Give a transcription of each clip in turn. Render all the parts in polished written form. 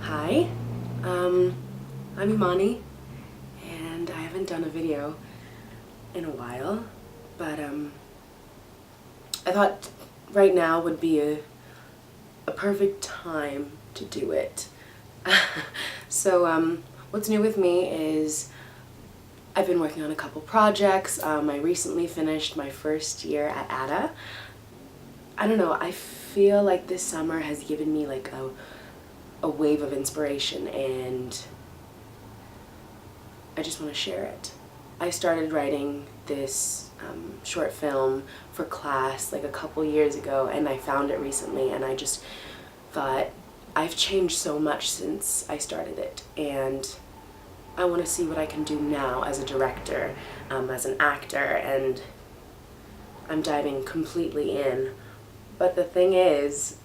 Hi, I'm Imani, and I haven't done a video in a while, but I thought right now would be a perfect time to do it. So what's new with me is I've been working on a couple projects. I recently finished my first year at ADA. I don't know, I feel like this summer has given me like a wave of inspiration, and I just want to share it. I started writing this short film for class like a couple years ago, and I found it recently, and I just thought I've changed so much since I started it, and I want to see what I can do now as a director, as an actor, and I'm diving completely in. But the thing is,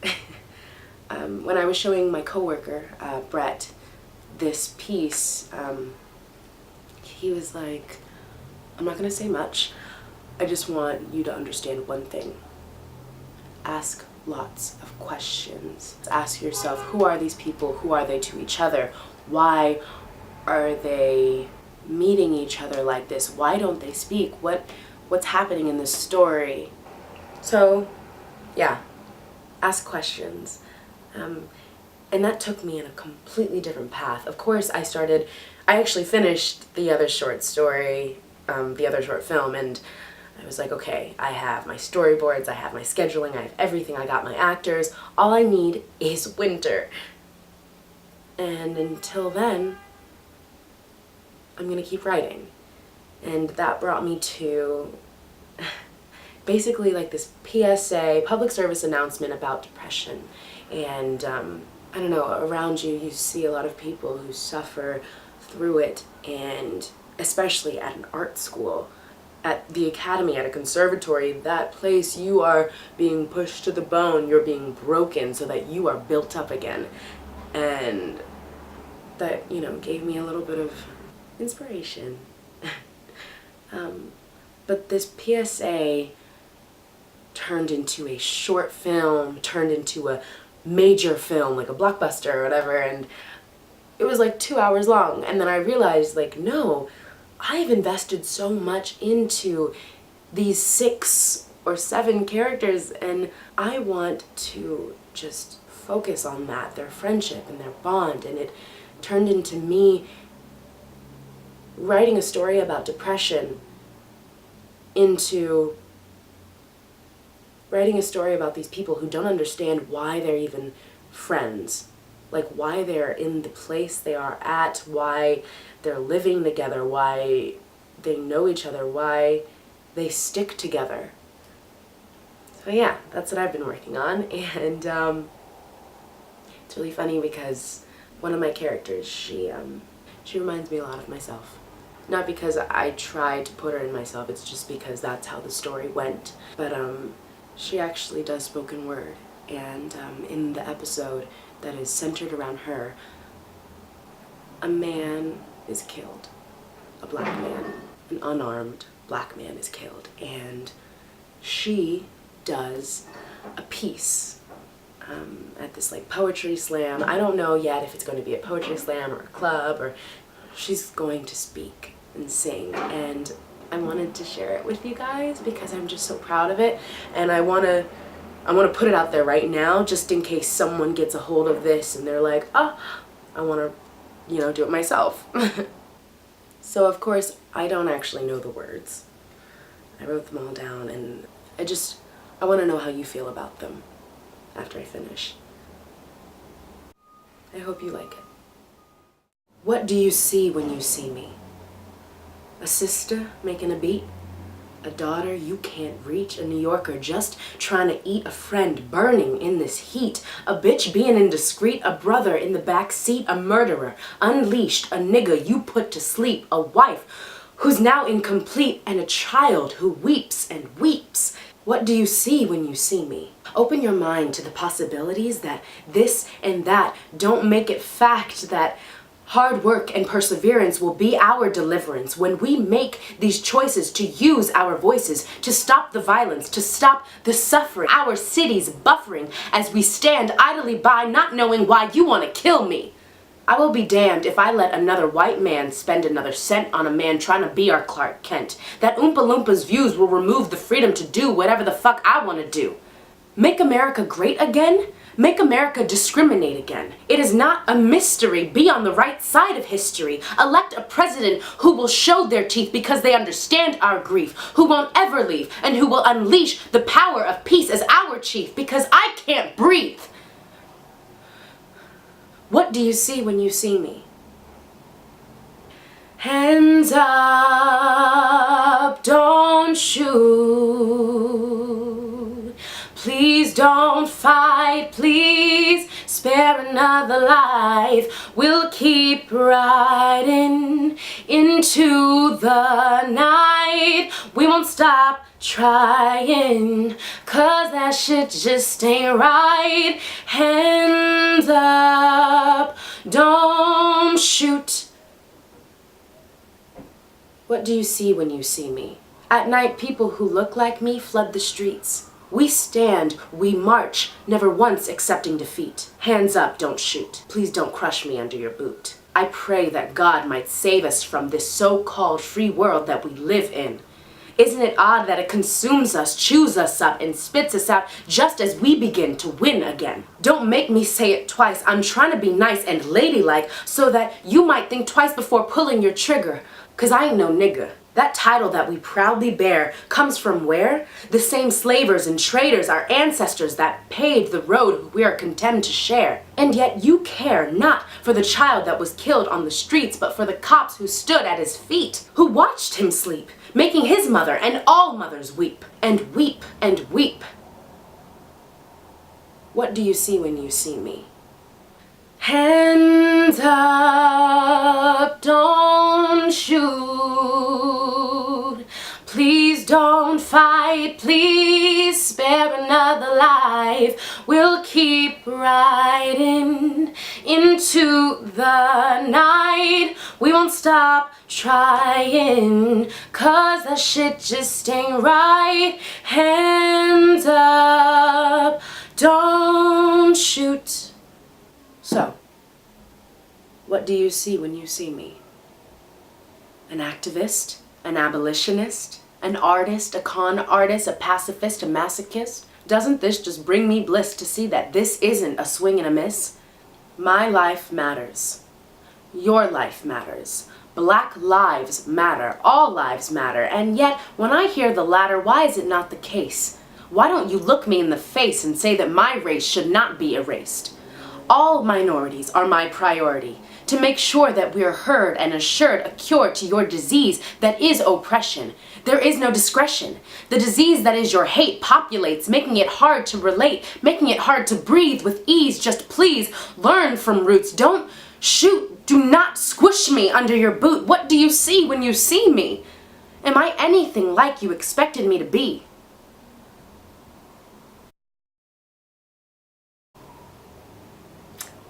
when I was showing my coworker, Brett, this piece, he was like, I'm not going to say much, I just want you to understand one thing. Ask lots of questions. Ask yourself, who are these people? Who are they to each other? Why are they meeting each other like this? Why don't they speak? What's happening in this story? So, yeah, ask questions. And that took me in a completely different path. Of course, I actually finished the other short story, the other short film, and I was like, okay, I have my storyboards, I have my scheduling, I have everything, I got my actors, all I need is winter. And until then, I'm gonna keep writing. And that brought me to basically like this PSA, public service announcement about depression. And I don't know, around you, you see a lot of people who suffer through it, and especially at an art school, at the academy, at a conservatory, that place, you are being pushed to the bone, you're being broken so that you are built up again. And that, you know, gave me a little bit of inspiration. But this PSA turned into a short film, turned into a major film, like a blockbuster or whatever, and it was like 2 hours long. And then I realized, like, no, I've invested so much into these 6 or 7 characters, and I want to just focus on that, their friendship and their bond. And it turned into me writing a story about depression, into writing a story about these people who don't understand why they're even friends, like why they're in the place they are at, why they're living together, why they know each other, why they stick together. So yeah, that's what I've been working on, and it's really funny because one of my characters, she reminds me a lot of myself. Not because I tried to put her in myself, it's just because that's how the story went. But she actually does spoken word, and in the episode that is centered around her, a man is killed, a black man, an unarmed black man is killed, and she does a piece at this like poetry slam. I don't know yet if it's going to be a poetry slam or a club, or she's going to speak and sing, and I wanted to share it with you guys because I'm just so proud of it, and I want to put it out there right now just in case someone gets a hold of this and they're like, oh, I want to, you know, do it myself. So of course I don't actually know the words. I wrote them all down, and I want to know how you feel about them after I finish. I hope you like it. What do you see when you see me? A sister making a beat? A daughter you can't reach? A New Yorker just trying to eat? A friend burning in this heat? A bitch being indiscreet? A brother in the back seat? A murderer unleashed? A nigga you put to sleep? A wife who's now incomplete? And a child who weeps and weeps? What do you see when you see me? Open your mind to the possibilities that this and that don't make it fact, that hard work and perseverance will be our deliverance when we make these choices to use our voices, to stop the violence, to stop the suffering. Our cities buffering as we stand idly by, not knowing why you want to kill me. I will be damned if I let another white man spend another cent on a man trying to be our Clark Kent. That Oompa Loompas' views will remove the freedom to do whatever the fuck I want to do. Make America great again? Make America discriminate again. It is not a mystery. Be on the right side of history. Elect a president who will show their teeth because they understand our grief, who won't ever leave, and who will unleash the power of peace as our chief, because I can't breathe. What do you see when you see me? Hands up, don't shoot. Please don't fight, please spare another life. We'll keep riding into the night. We won't stop trying, 'cause that shit just ain't right. Hands up, don't shoot. What do you see when you see me? At night, people who look like me flood the streets. We stand, we march, never once accepting defeat. Hands up, don't shoot. Please don't crush me under your boot. I pray that God might save us from this so-called free world that we live in. Isn't it odd that it consumes us, chews us up, and spits us out just as we begin to win again? Don't make me say it twice. I'm trying to be nice and ladylike so that you might think twice before pulling your trigger. 'Cause I ain't no nigga. That title that we proudly bear comes from where? The same slavers and traders, our ancestors that paved the road we are condemned to share. And yet you care not for the child that was killed on the streets, but for the cops who stood at his feet, who watched him sleep, making his mother and all mothers weep, and weep, and weep. What do you see when you see me? Hands up, don't shoot. Please don't fight, please spare another life. We'll keep riding into the night. We won't stop trying, 'cause that shit just ain't right. Hands up, don't shoot. So, what do you see when you see me? An activist? An abolitionist? An artist? A con artist? A pacifist? A masochist? Doesn't this just bring me bliss to see that this isn't a swing and a miss? My life matters. Your life matters. Black lives matter. All lives matter. And yet, when I hear the latter, why is it not the case? Why don't you look me in the face and say that my race should not be erased? All minorities are my priority, to make sure that we are heard and assured a cure to your disease that is oppression. There is no discretion. The disease that is your hate populates, making it hard to relate, making it hard to breathe with ease. Just please learn from roots. Don't shoot. Do not squish me under your boot. What do you see when you see me? Am I anything like you expected me to be?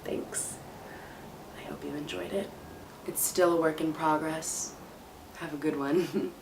Thanks. I hope you enjoyed it. It's still a work in progress. Have a good one.